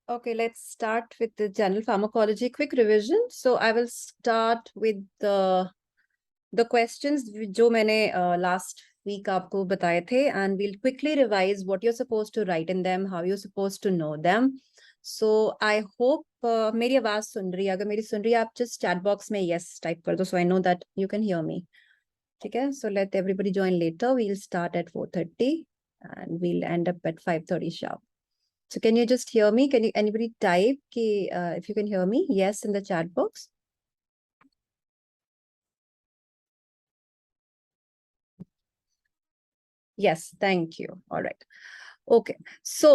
Okay, let's start with the general pharmacology quick revision. So I will start with the questions जो मैंने last week आपको बताए थे, and we'll quickly revise what you're supposed to write in them, how you're supposed to know them. So I hope मेरी आवाज सुन रही है. अगर मेरी सुन रही है, आप just chat box में yes type कर दो, so I know that you can hear me. ठीक है? So let everybody join later. We'll start at 4:30 and we'll end up at 5:30 sharp. So can you just hear me? Can you anybody type if you can hear me? Yes in the chat box. Yes, thank you. All right. Okay. So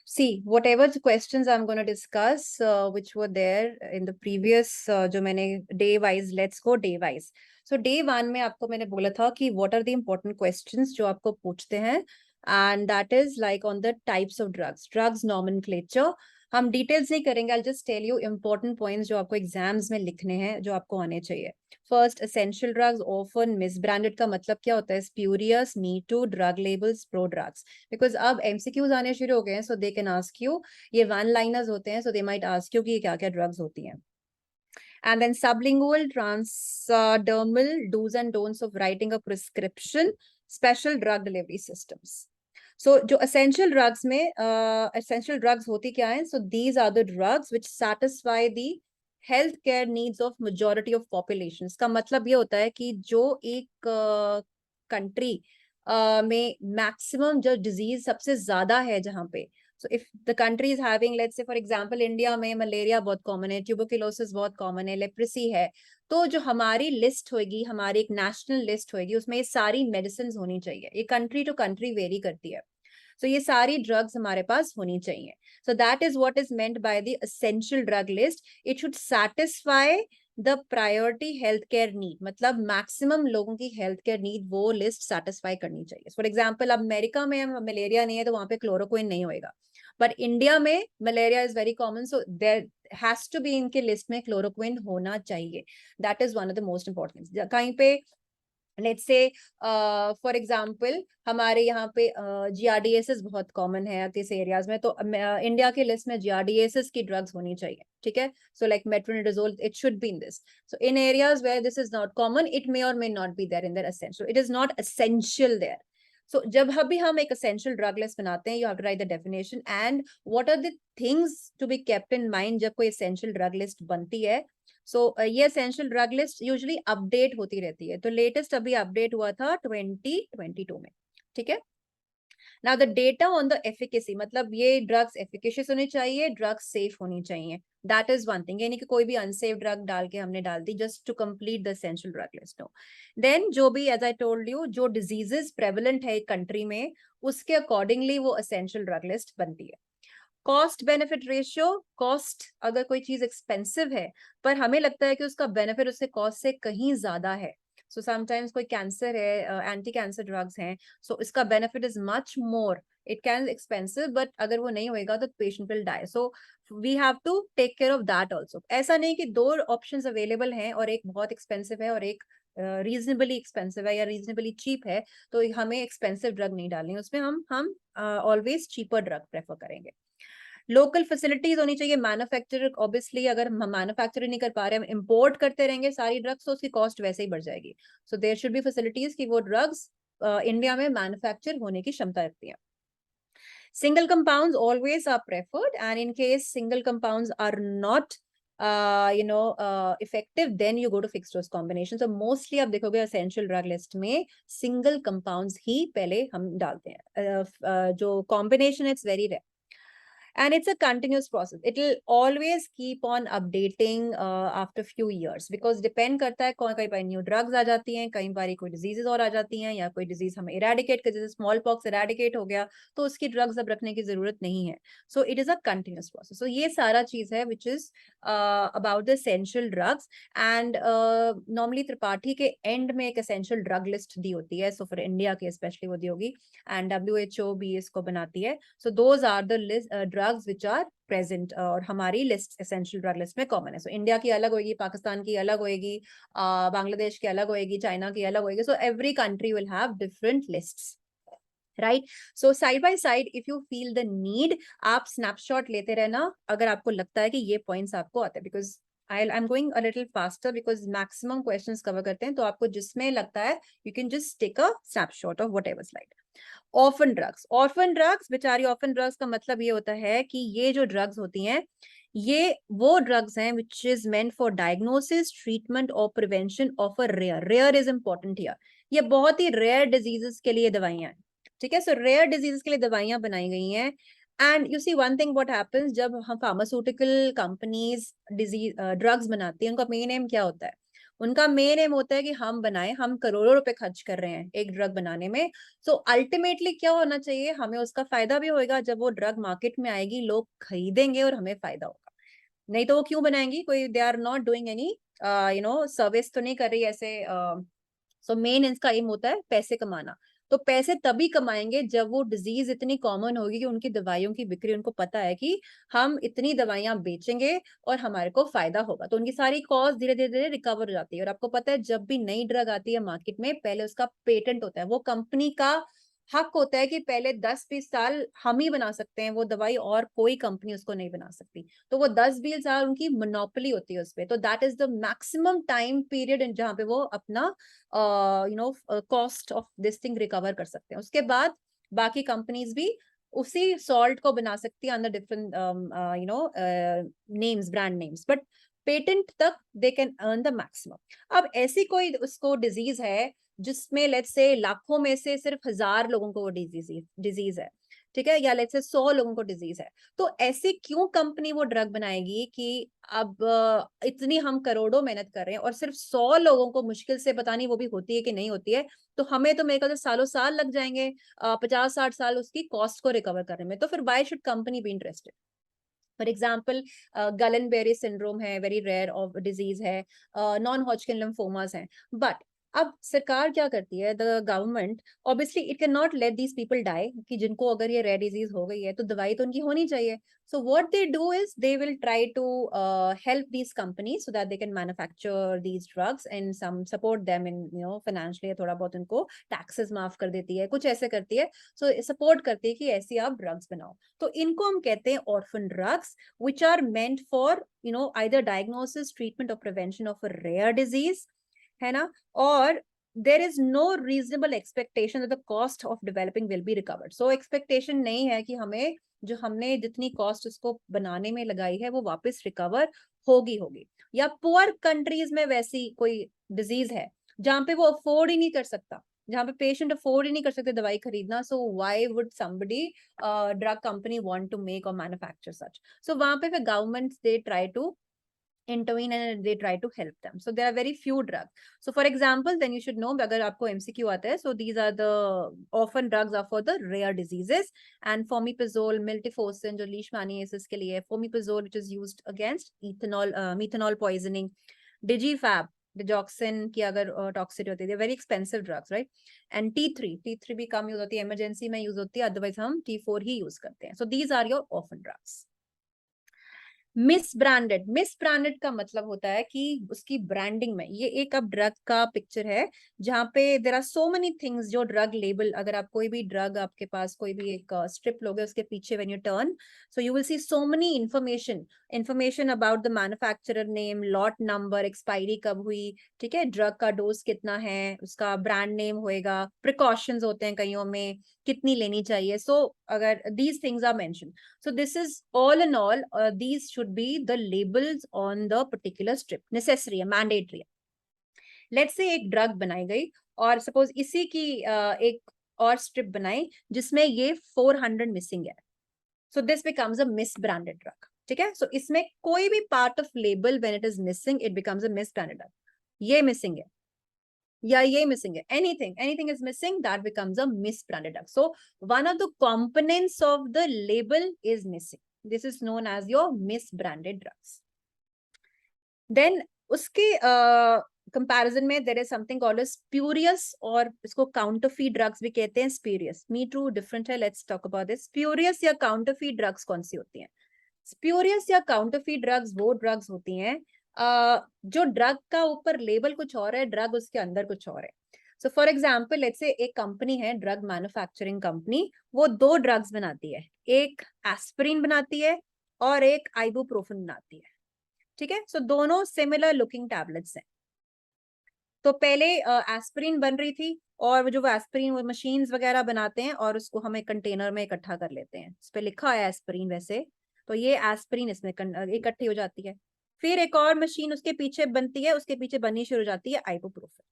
see, whatever the questions I'm going to discuss, which were there in the previous जो मैंने day wise, let's go day wise. So day one में आपको मैंने बोला था कि what are the important questions जो आपको पूछते हैं, and that is like on the types of drugs nomenclature. हम डिटेल्स नहीं करेंगे. I'll just tell you important points जो आपको एग्जाम्स में लिखने हैं, जो आपको आने चाहिए. First, essential drugs orphan misbranded का मतलब क्या होता है? Spurious, me too, drug labels, prodrugs. Because अब एमसीक्यूज आने शुरू हो गए हैं, so they can ask you. ये वन लाइनर्स होते हैं, so they might ask you कि ये क्या क्या ड्रग्स होती हैं. And then sublingual, transdermal, do's and don'ts of writing a prescription, special drug delivery systems. So जो essential drugs में essential drugs होती क्या है? So these are the drugs which satisfy the health care needs of majority of population. का मतलब ये होता है कि जो एक कंट्री में मैक्सिमम जो डिजीज सबसे ज्यादा है जहाँ पे, so if the country is having, let's say for example India में मलेरिया बहुत कॉमन है, ट्यूबरकुलोसिस बहुत कॉमन है, लेप्रेसी है, तो जो हमारी लिस्ट होगी, हमारी एक नेशनल लिस्ट होगी, उसमें ये सारी मेडिसिन होनी चाहिए. ये कंट्री टू कंट्री वेरी करती है. So ये सारी ड्रग्स हमारे पास होनी चाहिए. So that is what is meant by the essential drug list. It should satisfy the priority healthcare need. मतलब मैक्सिमम लोगों की हेल्थ केयर नीड वो लिस्ट सेटिस्फाई करनी चाहिए. फॉर एग्जाम्पल अब अमेरिका में मलेरिया नहीं है तो वहां पे क्लोरोक्विन नहीं होएगा, बट इंडिया में malaria is very common, so there has to be इनके लिस्ट में क्लोरोक्विन होना चाहिए. That is one of the most important. कहीं पे लेट्स से फॉर एग्जांपल हमारे यहाँ पे जीआरडीएसएस बहुत कॉमन है किस एरियाज में, तो इंडिया के लिस्ट में जीआरडीएसएस की ड्रग्स होनी चाहिए. ठीक है? So like metronidazole, it should be in this. So in areas where this is not common, it may और may not be there in there essential. It is not essential there. So जब भी हम एक essential drug list बनाते हैं, you have to write the definition and what are the things to be kept in mind जब कोई essential drug list बनती है. सो ये essential drug list usually update होती रहती है. तो लेटेस्ट अभी अपडेट हुआ था 2022 में. ठीक है? Now the data on the efficacy, मतलब ये ड्रग्स एफिकेशियस होनी चाहिए, ड्रग्स सेफ होनी चाहिए. That is one thing. यानी कि कोई भी अनसेफ ड्रग डाल के हमने डाल दी just to complete the essential drug list. No. Then जो भी एज आई टोल्ड यू जो डिजीजेस प्रेवलेंट है एक कंट्री में, उसके अकॉर्डिंगली वो एसेंशियल ड्रग लिस्ट बनती है. Cost benefit ratio. कॉस्ट, अगर कोई चीज एक्सपेंसिव है पर हमें लगता है कि उसका बेनिफिट उससे कॉस्ट से कहीं ज्यादा है, सो समटाइम्स कोई कैंसर है, एंटी कैंसर ड्रग्स हैं, सो इसका benefit is much more. It can expensive, but अगर वो नहीं होएगा तो patient will die. So we have to take care of that also. ऐसा नहीं कि दो ऑप्शंस अवेलेबल हैं और एक बहुत एक्सपेंसिव है और एक रीजनेबली एक्सपेंसिव है या रीजनेबली चीप है, तो हमें एक्सपेंसिव ड्रग नहीं डालनी है उसमें. हम ऑलवेज चीपर ड्रग प्रेफर करेंगे. लोकल फैसिलिटीज होनी चाहिए. मैन्युफैक्चरर, ऑब्वियसली अगर हम मैन्युफैक्चर नहीं कर पा रहे, हम इंपोर्ट करते रहेंगे सारी ड्रग्स, तो उसकी कॉस्ट वैसे ही बढ़ जाएगी. So there should be facilities कि वो ड्रग्स इंडिया में मैन्युफैक्चर होने की क्षमता रखती है. Single compounds always are preferred, and in case single compounds are not effective, then you go to fixed dose combination. So mostly आप देखोगे essential drug list में single compounds ही पहले हम डालते हैं. जो combination it's very rare. And it's a continuous process. It will always keep on updating after few years, because depend करता है कई बार new drugs आ जाती हैं, कई बार कोई diseases और आ जाती हैं, या कोई disease हमें eradicate कर, जैसे small pox eradicate हो गया तो उसकी drugs अब रखने की जरूरत नहीं है. So it is a continuous process. So ये सारा चीज है which is about the essential drugs. And normally Tripathi के end में एक essential drug list दी होती है. So for India के especially वो दी होगी, and WHO भी इसको बनाती है. So those are the list drugs which are present और हमारी लिस्ट एसेंशियल ड्रग लिस्ट में कॉमन है. सो इंडिया की अलग होगी, पाकिस्तान की अलग होगी, बांग्लादेश की अलग होगी, चाइना की अलग होगी. So every country will have different lists. Right. So side by side if you feel the need, आप स्नैपशॉट लेते रहना अगर आपको लगता है कि ये पॉइंट्स आपको आते हैं, because I am going a little faster because maximum questions cover करते हैं, तो आपको जिसमें लगता है you can just take a snapshot of whatever slide. Orphan drugs, orphan drugs, बेचारी ऑर्फन ड्रग्स का मतलब ये होता है कि ये जो ड्रग्स होती हैं, ये वो ड्रग्स हैं which is meant for diagnosis, treatment और prevention of a rare, rare is important here, ये बहुत ही रेयर डिजीजेस के लिए दवाइयां हैं. ठीक है, सो रेयर डिजीजेस के लिए दवाइयां बनाई गई हैं. And you see one thing what happens, जब हम फार्मास्यूटिकल कंपनीज डिजीज ड्रग्स बनाती हैं, उनका मेन एम क्या होता है? उनका मेन एम होता है कि हम बनाएं, हम करोड़ों रुपए खर्च कर रहे हैं एक ड्रग बनाने में, सो अल्टीमेटली क्या होना चाहिए, हमें उसका फायदा भी होगा, जब वो ड्रग मार्केट में आएगी लोग खरीदेंगे और हमें फायदा होगा. नहीं तो वो क्यों बनाएंगी, कोई they are not doing any service तो नहीं कर रही ऐसे. सो मेन इसका एम होता है पैसे कमाना. तो पैसे तभी कमाएंगे जब वो डिजीज इतनी कॉमन होगी कि उनकी दवाइयों की बिक्री, उनको पता है कि हम इतनी दवाइयां बेचेंगे और हमारे को फायदा होगा, तो उनकी सारी कॉस्ट धीरे धीरे धीरे रिकवर हो जाती है. और आपको पता है जब भी नई ड्रग आती है मार्केट में, पहले उसका पेटेंट होता है, वो कंपनी का हक होता है कि पहले 10-20 साल हम ही बना सकते हैं वो दवाई, और कोई कंपनी उसको नहीं बना सकती. तो वो 10-20 साल उनकी मोनोपोली होती है उसपे. तो that is the maximum time period जहां पे वो अपना cost of this thing recover कर सकते हैं. उसके बाद बाकी कंपनीज भी उसी सॉल्ट को बना सकती है अंदर different names, brand names, but patent तक they can earn the maximum. अब ऐसी कोई उसको डिजीज है जिसमें लेट्स से लाखों में से सिर्फ 1000 लोगों को वो डिजीज है, ठीक है, या लेट्स से 100 लोगों को डिजीज है, तो ऐसी क्यों कंपनी वो ड्रग बनाएगी कि अब इतनी हम करोड़ों मेहनत कर रहे हैं और सिर्फ 100 लोगों को मुश्किल से, पता नहीं वो भी होती है कि नहीं होती है, तो हमें तो मेरे ख्याल से सालों साल लग जाएंगे, 50-60 साल उसकी कॉस्ट को रिकवर करने में. तो फिर why should company be interested? For example Guillain Barre syndrome है, वेरी रेयर ऑफ डिजीज है, नॉन हॉजकिन लिम्फोमास है, बट अब सरकार क्या करती है, the government obviously it can not let these people die, कि जिनको अगर ये रेयर डिजीज हो गई है तो दवाई तो उनकी होनी चाहिए. So what they do is they will try to help these companies so that they can manufacture these drugs and some support them in financially, थोड़ा बहुत उनको टैक्सेस माफ कर देती है, कुछ ऐसे करती है, सो सपोर्ट करती है कि ऐसी आप ड्रग्स बनाओ. तो इनको हम कहते हैं orphan drugs, which are meant for either diagnosis, treatment or prevention of a rare disease, है ना, और there is no reasonable expectation that the cost of developing will be recovered. So expectation नहीं है कि हमें जो हमने जितनी कॉस्ट उसको बनाने में लगाई है वो वापस रिकवर होगी. या पुअर कंट्रीज में वैसी कोई डिजीज है जहां पे वो अफोर्ड ही नहीं कर सकता, जहां पे पेशेंट अफोर्ड ही नहीं कर सकते दवाई खरीदना, so why would somebody drug company want to make और मैन्युफैक्चर सच? सो वहां पे फिर governments they try to intervene and they try to help them. So there are very few drugs. So for example, then you should know, अगर आपको MCQ आता है, so these are the orphan drugs are for the rare diseases, and fomepizole, miltefosine जो leishmaniasis के लिए, fomepizole which is used against methanol poisoning, digifab, digoxin की अगर toxicity होती है, very expensive drugs, right? And T3 भी कम use होती है, emergency में यूज होती है, otherwise हम T4 ही यूज करते हैं. So these are your orphan drugs. Miss branded का मतलब होता है कि उसकी ब्रांडिंग में, ये एक अब ड्रग का पिक्चर है जहां पे there are so many things, जो ड्रग लेबल, अगर आप कोई भी ड्रग, आपके पास कोई भी एक स्ट्रिप लोगे, उसके पीछे when U turn, so you will see so many information about the manufacturer name, lot number, expiry कब हुई, ठीक है, ड्रग का डोज कितना है, उसका ब्रांड नेम होएगा, प्रिकॉशंस होते हैं कईयों में, कितनी लेनी चाहिए. सो अगर these things are mention, so this is all in all, these should be the labels on the particular strip, necessary है, mandatory है. Let's say एक ड्रग बनाई गई और सपोज इसी की एक और स्ट्रिप बनाई जिसमें ये 400 मिसिंग है, so this becomes a misbranded drug. ठीक है, so इसमें कोई भी part of label when it is missing, it becomes a misbranded drug. ये मिसिंग है या ये मिसिंग है, anything is missing, that becomes a misbranded drug. So one of the components of the label is missing. This is known as your misbranded drugs. Then उसके comparison में there is something called as spurious, और इसको counterfeit drugs भी कहते हैं. spurious, me too different है, let's talk about this. spurious या counterfeit drugs कौन सी होती हैं? spurious या counterfeit drugs वो drugs होती हैं जो ड्रग का ऊपर लेबल कुछ और है, ड्रग उसके अंदर कुछ और है. So for example let's say एक कंपनी है, ड्रग मैन्युफैक्चरिंग कंपनी, वो 2 ड्रग्स बनाती है, एक एस्पिरिन बनाती है और एक आइबुप्रोफेन बनाती है, ठीक है। सो दोनों सिमिलर लुकिंग टैबलेट्स हैं। तो पहले एस्पिरिन बन रही थी, और वो जो वो एस्पिरिन वो मशीन्स वगैरह बनाते हैं और उसको हम एक कंटेनर में इकट्ठा कर लेते हैं, इस पे लिखा है एस्पिरिन वैसे, तो ये एस्पिरिन इसमें इकट्ठी हो जाती है। फिर एक और मशीन उसके पीछे बनती है, उसके पीछे बननी शुरू हो जाती है आइबुप्रोफेन,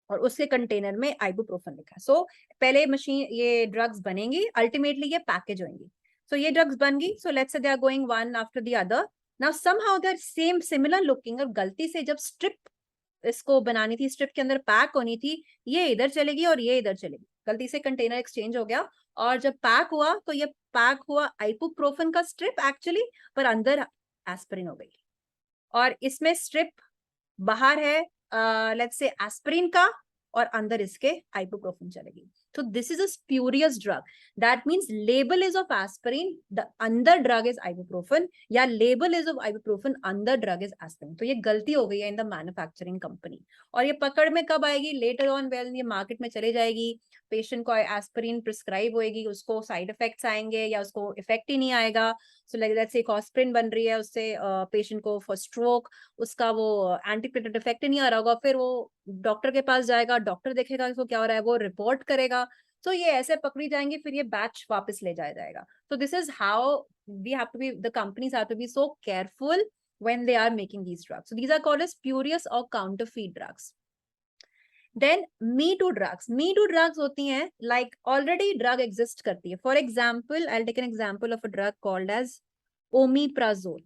और उसके कंटेनर में आइबुप्रोफेन लिखा है। सो पहले मशीन ये ड्रग्स बनेंगी, अल्टीमेटली ये पैकेज होंगी। सो ये ड्रग्स बन गई, so let's say they are going one after the other. Now somehow they are same similar looking, और गलती से जब स्ट्रिप इसको बनानी थी, स्ट्रिप के अंदर पैक होनी थी, ये इधर चलेगी और ये इधर चलेगी, गलती से कंटेनर एक्सचेंज हो गया, और जब पैक हुआ तो ये पैक हुआ आइबुप्रोफेन का स्ट्रिप एक्चुअली, पर अंदर एस्पिरिन हो गई, और इसमें स्ट्रिप बाहर है लेट्स से एस्पिरिन का, और अंदर इसके आइबुप्रोफेन चलेगी। तो this is a spurious drug, that means label is of aspirin, the अंदर ड्रग इज आइबुप्रोफेन, या लेबल इज ऑफ आइबुप्रोफेन, अंदर ड्रग इज एस्पिरिन। तो ये गलती हो गई है इन द मैन्युफैक्चरिंग कंपनी, और ये पकड़ में कब आएगी? लेटर ऑन, वेल ये मार्केट में चले जाएगी, पेशेंट को एस्पिरिन प्रिस्क्राइब होएगी, उसको साइड इफेक्ट्स आएंगे या उसको इफेक्ट ही नहीं आएगा। सो लाइक दैट्स एक एस्पिरिन बन रही है, उससे पेशेंट को फॉर स्ट्रोक उसका वो एंटीप्लेटलेट इफेक्ट ही नहीं आ रहा होगा, फिर वो डॉक्टर के पास जाएगा, डॉक्टर देखेगा इसको क्या हो रहा है, वो रिपोर्ट करेगा, तो ये ऐसे पकड़ी जाएंगी, फिर ये बैच वापस ले जाया जाएगा। तो this is how we have to be, the companies have to be so careful when they are making these drugs. So these are called as spurious or counterfeit drugs. Then me too drugs. Me too drugs होती हैं like already drug exist करती है. For example, I'll take an example of a drug called as omeprazole.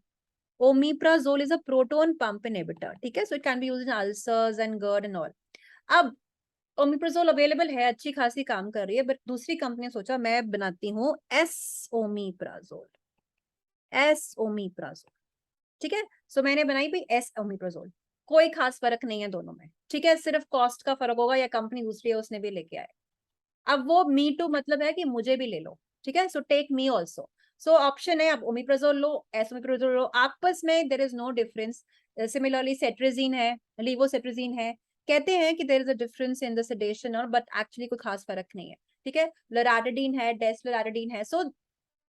Omeprazole is a proton pump inhibitor, ठीक है, so it can be used in ulcers and GERD and all. अब omeprazole available है, अच्छी खासी काम कर रही है, बट दूसरी कंपनी ने सोचा मैं बनाती हूँ एस ओमीप्राजोल, ठीक है। सो मैंने बनाई भाई एस-ओमीप्राजोल, कोई खास फर्क नहीं है दोनों में, ठीक है, सिर्फ कॉस्ट का फर्क होगा, या कंपनी दूसरी है उसने भी लेके आए। अब वो मी टू मतलब है कि मुझे भी ले लो, ठीक है, so take me also. So option है, आप ओमिप्राजोल लो, एसोमिप्राजोल लो, आपस में there is no difference. Similarly cetirizine है, लीवोसेट्रिजीन है, कहते हैं कि there is a difference in the sedation, और बट एक्चुअली कोई खास फर्क नहीं है, ठीक है। लोराटिडीन है, डेस्लोराटिडीन है, सो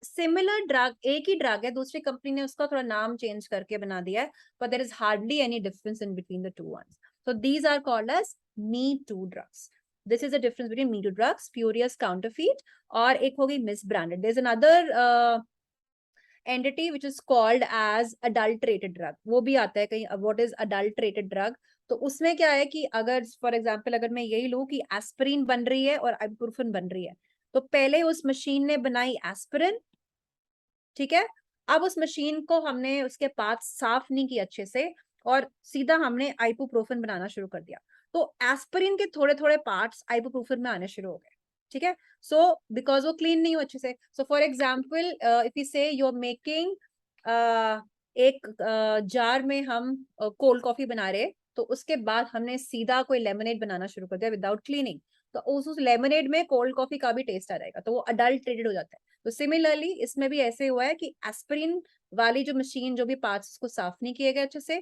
सिमिलर ड्रग, एक ही ड्रग है, दूसरी कंपनी ने उसका थोड़ा नाम चेंज करके बना दिया है, but there is hardly any difference in between the two ones. So these are called as me too drugs. This is the difference between me too drugs, spurious, counterfeit, और एक हो गई misbranded. There's another entity which is called as adulterated drug. वो भी आता है कहीं, what is adulterated drug? तो उसमें क्या है कि अगर फॉर एग्जाम्पल अगर मैं यही लूं कि एस्पिरिन बन रही है और आइबुप्रोफेन बन रही है, तो पहले उस मशीन ने बनाई एस्पिरिन, ठीक है, अब उस मशीन को हमने उसके पार्ट्स साफ नहीं किए अच्छे से, और सीधा हमने आइबुप्रोफेन बनाना शुरू कर दिया, तो एस्पिरिन के थोड़े थोड़े पार्ट्स आइबुप्रोफेन में आने शुरू हो गए, ठीक है। सो बिकॉज वो क्लीन नहीं हो अच्छे से, so for example if you से यू आर मेकिंग एक जार में हम कोल्ड कॉफी बना रहे, तो उसके बाद हमने सीधा कोई लेमनेड बनाना शुरू कर दिया विदाउट क्लीनिंग, तो उस लेमनेड में कोल्ड कॉफी का भी टेस्ट आ जाएगा, तो वो अडल्ट्रेटेड हो जाता है। तो सिमिलरली इसमें भी ऐसे हुआ है कि एस्पिरिन वाली जो मशीन, जो भी पार्ट्स उसको साफ नहीं किए गए अच्छे से,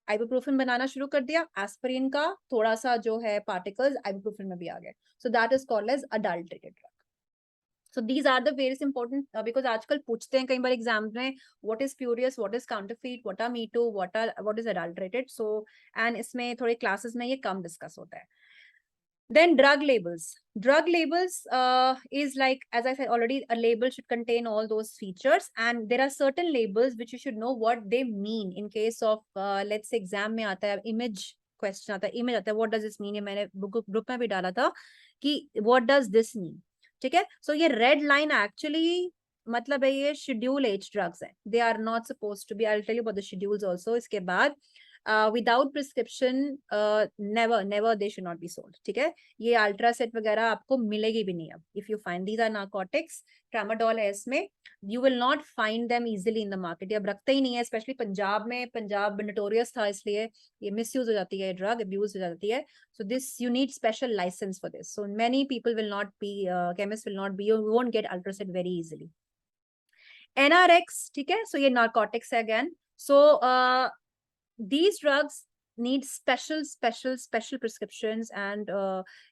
आइबुप्रोफेन बनाना शुरू कर दिया, एस्पिरिन का थोड़ा सा जो है पार्टिकल्स आइबुप्रोफेन में भी आ गए, so that is called as adulterated drug. So these are the various important because आजकल पूछते हैं कई बार एग्जाम में, what is spurious, what is counterfeit, what are me too, what is adulterated, so and इसमें थोड़े classes में ये कम discuss होता है। Then drug labels. Drug labels is like, as I said already, a label should contain all those features, and there are certain labels which you should know what they mean. In case of let's say exam में आता है image question, आता है image आता है, what does this mean? ये मैंने group में भी डाला था कि what does this mean, ठीक है। So ये red line actually मतलब है ये schedule H drugs है, they are not supposed to be. I'll tell you about the schedules also इसके बाद। Without prescription never they should not be sold, ठीक है, ये अल्ट्रासेट वगैरह आपको मिलेगी भी नहीं। अब if you find these are narcotics, tramadol है इसमें, you will not find them easily in the market, अब रखते ही नहीं है, स्पेशली पंजाब में, पंजाब नोटोरियस था इसलिए ये मिसयूज हो जाती है, ड्रग अब्यूज हो जाती है, so this you need special licence for this, so many people will not be chemist will not be, you won't get Ultracet very easily. NRX, ठीक है, सो ये नारकोटिक्स है again, so these drugs need special prescriptions and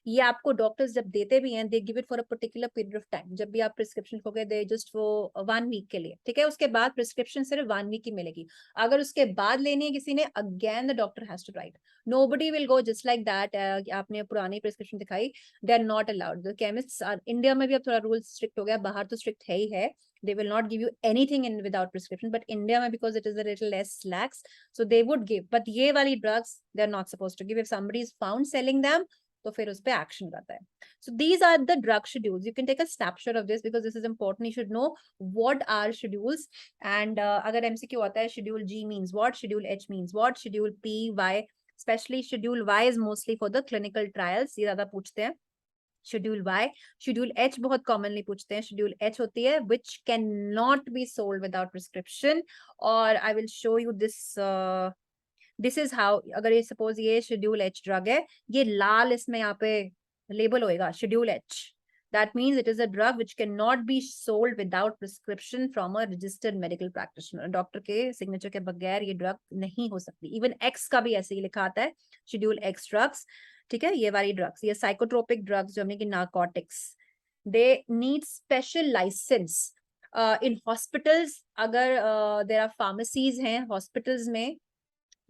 ये आपको doctors जब देते भी हैं they give it for a particular period of time. जब भी आप प्रिस्क्रिप्शन खोगे दे जस्ट वो 1 वीक के लिए, ठीक है, उसके बाद प्रिस्क्रिप्शन सिर्फ 1 वीक की मिलेगी. अगर उसके बाद लेनी है किसी ने, again the doctor has to write. Nobody will go just like that. आपने पुरानी प्रिस्क्रिप्शन दिखाई, they are not allowed. The chemists are, India में भी अब थोड़ा रूल स्ट्रिक्ट हो गया, बाहर तो स्ट्रिक्ट है ही है. They will not give you anything in without prescription, but India mein, because it is a little less lax, so they would give. But ye wali drugs they are not supposed to give. If somebody is found selling them, तो फिर उस पे action रहता है. So these are the drug schedules. You can take a snapshot of this because this is important. You should know what are schedules. And अगर MCQ आता है, schedule G means what, schedule H means what, schedule P, Y, especially schedule Y is mostly for the clinical trials. ये ज़्यादा पूछते हैं. Schedule Y. Schedule H बहुत commonly पूछते हैं. शेड्यूल एच होती है which can not be sold without prescription. और I will show you this. This is how. अगर ये सपोज ये शेड्यूल एच ड्रग है, ये लाल इसमें यहाँ पे लेबल होएगा schedule H. That means it is a drug which cannot be sold without prescription from a registered medical practitioner. Doctor के सिग्नेचर के बगैर ये ड्रग नहीं हो सकती. इवन एक्स का भी ऐसे ही लिखा आता है, शेड्यूल एक्स ड्रग्स. ठीक है, ये वाली ड्रग्स, ये साइकोट्रोपिक ड्रग्स जो हमने की narcotics, they need special licence in hospitals. अगर देयर आर फार्मेसीज हैं हॉस्पिटल्स में,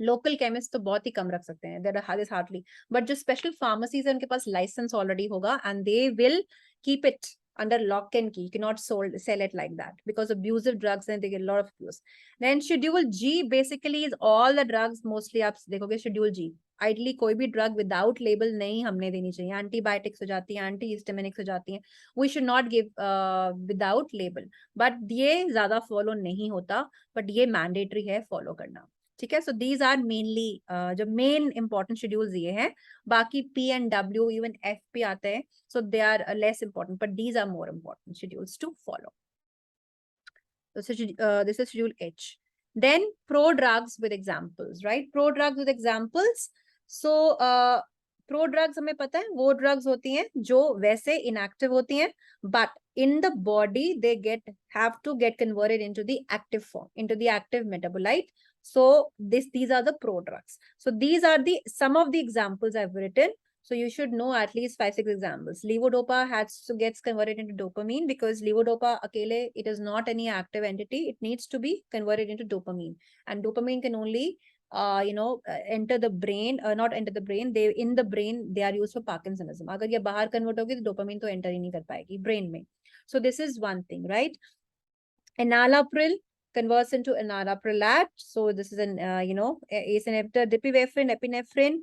लोकल केमिस्ट तो बहुत ही कम रख सकते हैं, देयर आर हार्डली, बट जो स्पेशल फार्मेसीज है उनके पास लाइसेंस ऑलरेडी होगा and they will keep it under lock and key. You cannot sell it like that because abusive drugs and they get a lot of abuse. Then schedule G basically is all the drugs. Mostly आप देखोगे schedule G. Ideally कोई भी drug without label नहीं हमने देनी चाहिए. Antibiotics हो जाती हैं, antihistaminics हो जाती हैं. We should not give without label. But ये ज़्यादा follow नहीं होता, but ये mandatory है follow करना. ठीक है, so these are mainly जो main important schedules ये हैं. बाकी P and W even F पे आते हैं, so they are less important, but these are more important schedules to follow. So this is schedule H. Then pro-drugs with examples, right? Pro-drugs with examples. So pro-drugs हमें पता है वो drugs होती हैं जो वैसे inactive होती हैं, but in the body they have to get converted into the active form, into the active metabolite. So these are the pro-drugs. So these are some of the examples I've written. So you should know at least 5-6 examples. Levodopa gets converted into dopamine because levodopa akele, it is not any active entity. It needs to be converted into dopamine, and dopamine can only enter the brain, not enter the brain. In the brain they are used for Parkinsonism. अगर ये बाहर convert होगी तो dopamine तो enter ही नहीं कर पाएगी brain में. So this is one thing, right? Enalapril converts into enalaprilat. So this is an ACE inhibitor. Dipivefrin, epinephrine.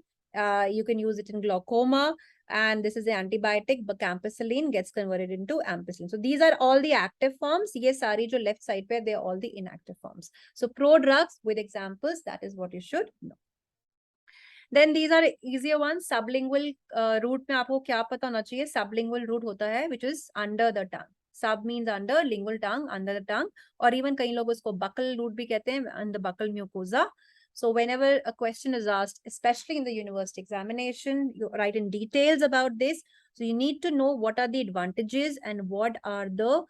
You can use it in glaucoma, and this is the antibiotic. But ampicillin gets converted into ampicillin. So these are all the active forms. Ye sari jo left side pe, they are all the inactive forms. So pro drugs with examples, that is what you should know. Then these are easier ones. Sublingual route में आपको क्या पता होना चाहिए? Sublingual route होता है which is under the tongue. Sub means under, lingual tongue, under the tongue, और even कई लोग उसको buccal route भी कहते हैं, under buccal mucosa. So whenever a question is asked, especially in the university examination, you write in details about this. So you need to know what are the advantages and what are the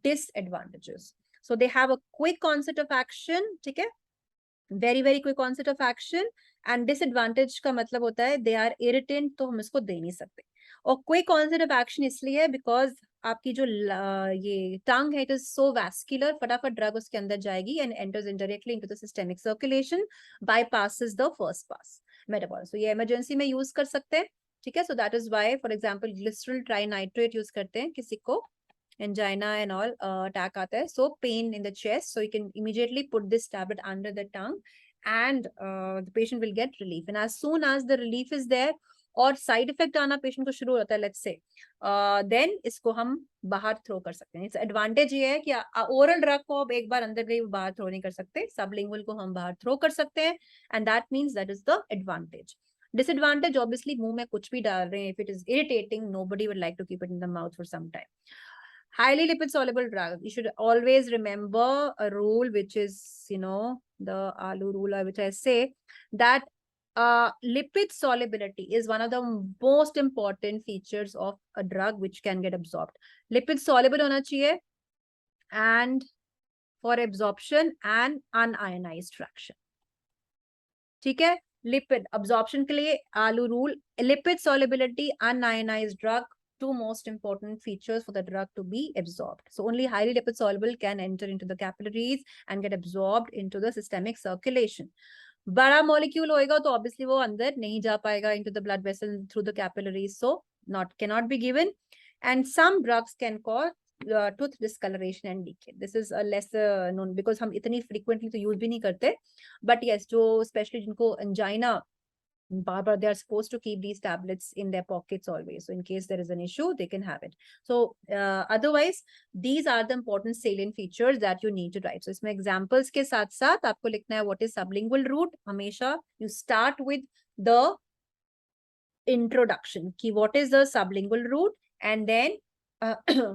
disadvantages. So they have a quick onset of action, ठीक है? Very quick onset of action. And disadvantage का मतलब होता है they are irritant, तो हम इसको दे नहीं सकते. और quick onset of action इसलिए because आपकी जो ये tongue है, it is so vascular, फटाफट drug उसके अंदर जाएगी and enters indirectly into the systemic circulation, bypasses the first pass metabolism. So ये emergency में use कर सकते हैं, ठीक है? So that is why, for example, glycerol trinitrate use करते हैं किसी को angina and all attack आता है, so pain in the chest, so you can immediately put this tablet under the tongue and the patient will get relief. And as soon as the relief is there और side effect आना patient को शुरू होता है, let's say, then इसको हम बाहर throw कर सकते हैं. इस advantage ये है कि oral drug को अब एक बार अंदर गई वो बाहर throw नहीं कर सकते, sublingual को हम बाहर throw कर सकते हैं, and that means that is the advantage. Disadvantage, obviously मुंह में कुछ भी डाल रहे हैं, if it is irritating, nobody would like to keep it in the mouth for some time. Highly lipid soluble drug. You should always remember a rule, which is, the ALU rule, which I say that lipid solubility is one of the most important features of a drug which can get absorbed. Lipid soluble hona chahiye, and for absorption and unionized fraction. ठीक है? Lipid absorption के लिए आलू rule, lipid solubility, unionized drug, two most important features for the drug to be absorbed. So only highly lipid soluble can enter into the capillaries and get absorbed into the systemic circulation. बड़ा molecule होएगा तो obviously वो अंदर नहीं जा पाएगा into the blood vessel through the capillaries, so cannot be given. And some drugs can cause tooth discoloration and decay. This is a less known because हम इतनी frequently तो use भी नहीं करते, but yes, जो especially जिनको angina Barbara, they are supposed to keep these tablets in their pockets always. So in case there is an issue, they can have it. So otherwise, these are the important salient features that you need to write. So इसमें examples के साथ साथ आपको लिखना है what is sublingual route. हमेशा you start with the introduction. कि what is the sublingual route, and then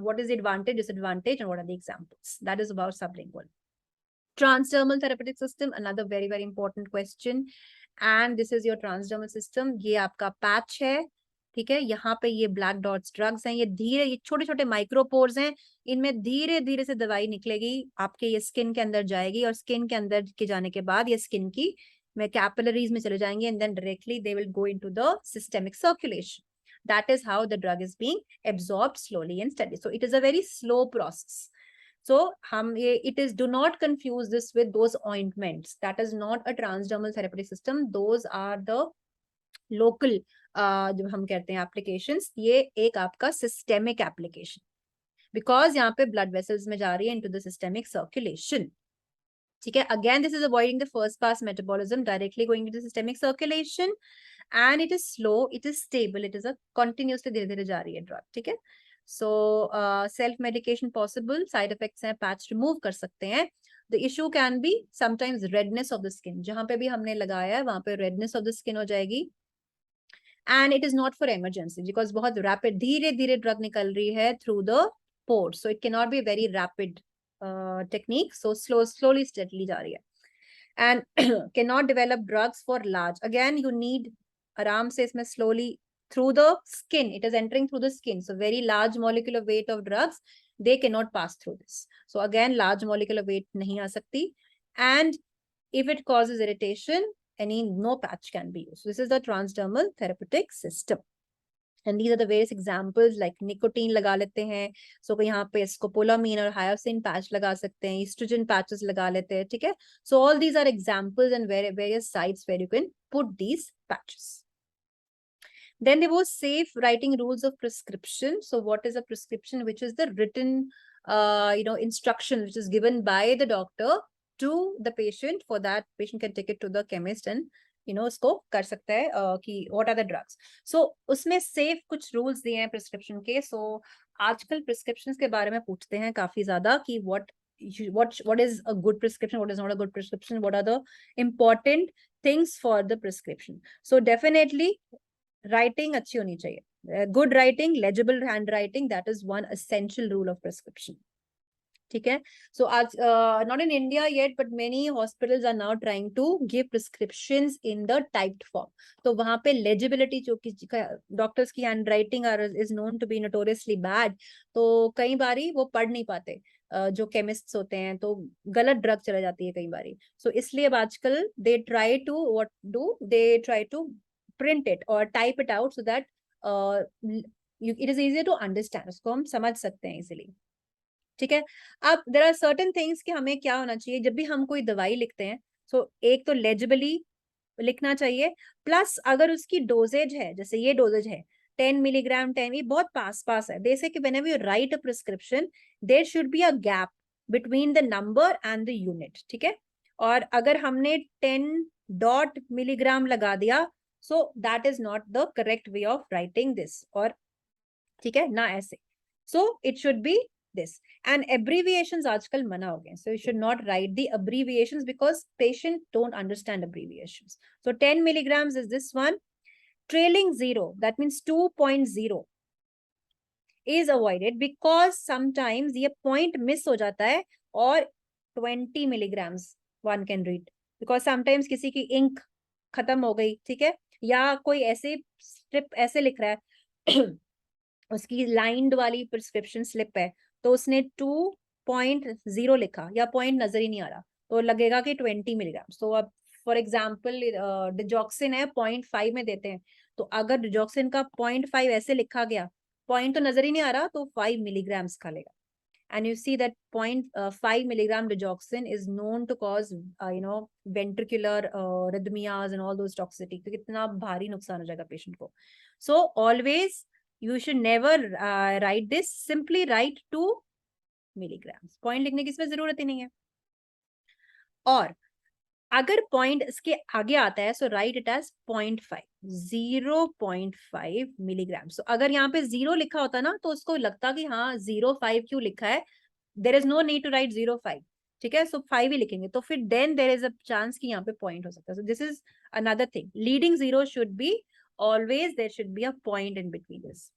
what is the advantage, disadvantage, and what are the examples. That is about sublingual. Transdermal therapeutic system, another very, very important question. And this is your transdermal system. ये आपका patch है, ठीक है. यहाँ पे ये black dots drugs हैं. ये छोटे छोटे माइक्रोपोर्स हैं. इनमें धीरे धीरे से दवाई निकलेगी, आपके ये स्किन के अंदर जाएगी, और स्किन के अंदर के जाने के बाद ये स्किन की में कैपिलरीज में चले जाएंगे, and then directly they will go into the systemic circulation. That is how the drug is being absorbed slowly and steady. So it is a very slow process. So it is, do not confuse this with those ointments. That is not a transdermal therapeutic system. Those are the local जो हम कहते हैं applications. ये एक आपका systemic application, because यहाँ पे blood vessels में जा रही है into the systemic circulation. ठीक है. Again, this is avoiding the first pass metabolism, directly going into systemic circulation, and it is slow, it is stable, it is a continuously धीरे धीरे जा रही है drug. ठीक है. So self medication possible, side effects हैं, patch remove कर सकते हैं. The issue can be sometimes redness of the skin. जहाँ पे भी हमने लगाया है वहाँ पे redness of the skin हो जाएगी. And it is not for emergency because बहुत rapid, धीरे धीरे drug निकल रही है through the pores, so it cannot be very rapid technique. So slowly steadily जा रही है. And cannot develop drugs for large. Again, you need आराम से इसमें slowly through the skin. It is entering through the skin. So very large molecular weight of drugs, they cannot pass through this. So again, large molecular weight नहीं आ सकती. And if it causes irritation, no patch can be used. So this is the transdermal therapeutic system. And these are the various examples, like nicotine लगा लेते हैं. So यहाँ पे scopolamine और hyoscine patch लगा सकते हैं. Estrogen patches लगा लेते हैं. ठीक है. So all these are examples and various sites where you can put these patches. Then there was safe writing rules of prescription. So what is a prescription? Which is the written, instruction which is given by the doctor to the patient. For that, patient can take it to the chemist and उसको कर सकता है कि what are the drugs. So उसमें safe कुछ rules दिए हैं prescription के. So आजकल prescriptions के बारे में पूछते हैं काफी ज्यादा कि what is a good prescription, what is not a good prescription, what are the important things for the prescription. So definitely writing अच्छी होनी चाहिए. Good writing, legible handwriting, that is one essential rule of prescription. ठीक है. So आज not in India yet, but many hospitals are now trying to give prescriptions in the typed form. तो वहाँ पे legibility जो कि doctors की handwriting is known to be notoriously bad. तो कई बारी वो पढ़ नहीं पाते जो chemists होते हैं, तो गलत drug चला जाती है कई बारी. So इसलिए अब आजकल they try to print it or type it out so that it is easier to understand. उसको हम समझ सकते हैं easily. ठीक है. अब there are certain things कि हमें क्या होना चाहिए जब भी हम कोई दवाई लिखते हैं. So एक तो legibly लिखना चाहिए, प्लस अगर उसकी डोजेज है, जैसे ये डोजेज है 10 मिलीग्राम 10, ये बहुत पास है. They say कि whenever you write a prescription, there should be a gap between the number and the unit. ठीक है. और अगर हमने 10 डॉट मिलीग्राम लगा दिया, so that is not the correct way of writing this. और ठीक है ना, ऐसे. So it should be this. And abbreviations आजकल मना हो गए. So you should not write the abbreviations because patients don't understand abbreviations. So 10 milligrams is this one. Trailing 0, that means 2.0 is avoided because sometimes ये point miss हो जाता है और 20 milligrams one can read because sometimes किसी की ink खत्म हो गई. ठीक है. या कोई ऐसे स्ट्रिप ऐसे लिख रहा है उसकी लाइंड वाली प्रिस्क्रिप्शन स्लिप है, तो उसने 2.0 लिखा या पॉइंट नजर ही नहीं आ रहा, तो लगेगा कि 20 मिलीग्राम. तो अब फॉर एग्जाम्पल डिजॉक्सिन है 0.5 में देते हैं, तो अगर डिजॉक्सिन का 0.5 ऐसे लिखा गया, पॉइंट तो नजर ही नहीं आ रहा, तो 5 मिलीग्राम्स का लेगा. And you see that 0.5 milligram digoxin is known to cause ventricular arrhythmias and all those toxicity. तो कितना भारी नुकसान हो जाएगा पेशेंट को. So always you should never write this, simply write 2 milligrams. Point लिखने की इसमें जरूरत ही नहीं है. और अगर पॉइंट इसके आगे आता है, सो राइट इट एज 0.5, 0.5 मिलीग्राम. सो अगर यहाँ पे 0 लिखा होता ना, तो उसको लगता कि हाँ 0.5 क्यों लिखा है, there is no need to write 0.5. ठीक है, सो 5 ही लिखेंगे, तो फिर then there is a chance कि यहाँ पे पॉइंट हो सकता है. So this is another thing. Leading zero should be always, there should be a point in between this.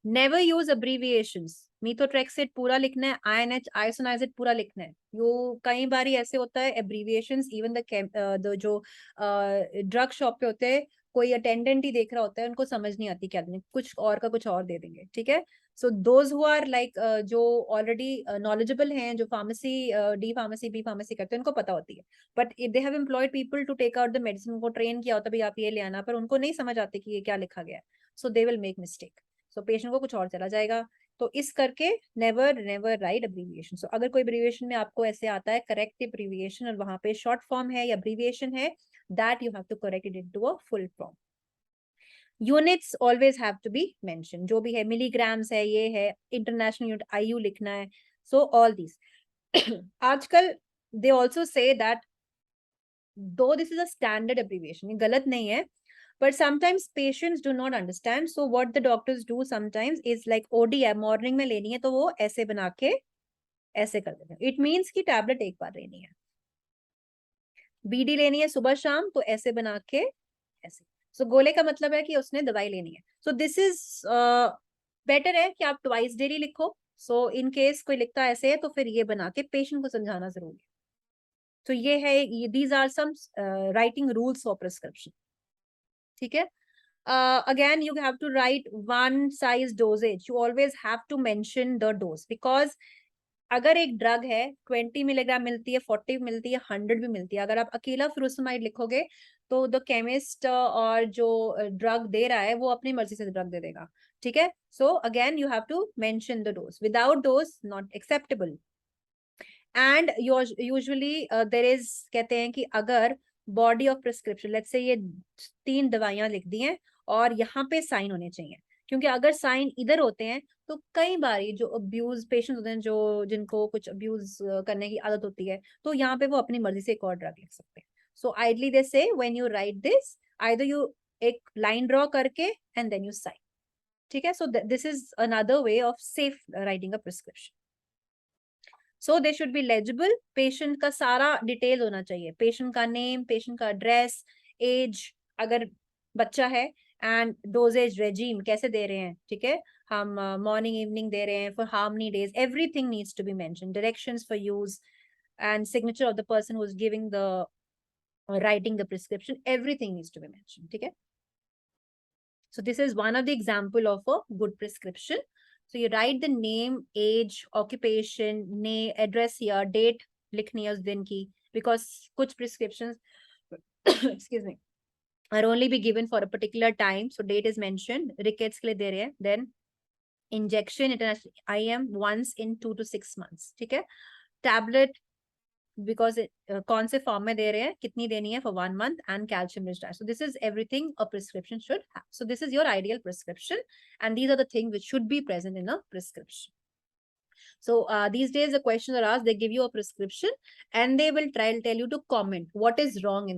Never use abbreviations. Methotrexate पूरा लिखना है, INH आइसोनाइजेट पूरा लिखना है. यो कई बार ऐसे होता है एब्रीविएशंस, इवन द जो ड्रग शॉप पे होते हैं, कोई अटेंडेंट ही देख रहा होता है, उनको समझ नहीं आती क्या देंगे, कुछ और का कुछ और दे देंगे. ठीक है, so those who are like जो ऑलरेडी नॉलेजेबल हैं, जो pharmacy D pharmacy B pharmacy करते हैं, उनको पता होती है. But if they have employed people to take out the medicine, उनको ट्रेन किया होता है, भाई आप ये ले आना, पर उनको नहीं समझ आती कि ये क्या लिखा गया है, so they will make mistake. So patient को कुछ और चला जाएगा. तो इस करके never never write abbreviation. So अगर कोई अब्रीविएशन में आपको ऐसे आता है करेक्ट अब्रीविएशन और वहां पे शॉर्ट फॉर्म है या अब्रीविएशन है, that you have to correct it into a full form. Units always have to be mention, जो भी है मिलीग्राम्स है, ये है इंटरनेशनल यूनिट, IU लिखना है. So all this. आजकल दे ऑल्सो से दैट दो this is a standard abbreviation, ये गलत नहीं है, but sometimes patients do not understand. So what the doctors do sometimes is like ODM, morning में लेनी है तो वो ऐसे बना के ऐसे कर देते हैं. इट मीन्स की टैबलेट एक बार लेनी है. BD लेनी है सुबह शाम, तो ऐसे बना के ऐसे. सो गोले का मतलब है कि उसने दवाई लेनी है. सो दिस इज बेटर है कि आप ट्वाइस डेली लिखो. सो इन केस कोई लिखता ऐसे है, तो फिर ये बना के पेशेंट को समझाना जरूरी है. तो ये है, these are some writing rules for prescription. ठीक है. Again, you have to write one size dosage. You always have to mention the dose, because अगर एक ड्रग है 20 मिलीग्राम मिलती है, 40 मिलती है, 100 भी मिलती है, अगर आप अकेला फ्रूसमाइड लिखोगे तो द केमिस्ट और जो ड्रग दे रहा है वो अपनी मर्जी से ड्रग दे देगा. ठीक है. So again you have to mention the dose. Without dose not acceptable. And usually there is, कहते हैं कि अगर body of prescription, let's say ये 3 दवाइयां लिख दी हैं और यहाँ पे साइन होने चाहिए, क्योंकि अगर साइन इधर होते हैं तो कई बार जो अब्यूज पेशेंट होते हैं, जो जिनको कुछ अब्यूज करने की आदत होती है, तो यहाँ पे वो अपनी मर्जी से एक और ड्रग लिख सकते हैं. सो आइडली दे से when you right this, either you एक लाइन ड्रॉ करके एंड देन यू साइन. ठीक है. So this is another way of safe writing a prescription. So they should be legible. Patient का सारा डिटेल होना चाहिए, पेशेंट का नेम, पेशेंट का एड्रेस, एज अगर बच्चा है, एंड डोजेज रेजीम कैसे दे रहे हैं. ठीक है, हम मॉर्निंग इवनिंग दे रहे हैं, for how many days, everything needs to be mention. Directions for use and signature of the person who is giving the writing the prescription, everything needs to be mentioned. ठीक है. So this is one of the example of a good prescription. So you write the name, age, occupation, name, address here, date लिखनी है उस दिन की, because कुछ prescriptions excuse me are only be given for a particular time, so date is mentioned. Rickets के लिए दे रहे हैं. Then injection international IM once in 2 to 6 months. ठीक है. Tablet because कौन से फॉर्म में दे रहे हैं, कितनी देनी है for 1 month, and calcium rich diet. So this is everything a prescription should have. So this is your ideal prescription, and these are the things which should be present in a prescription. So these days the questions are asked, they give you a prescription and they will tell you to comment what is wrong in this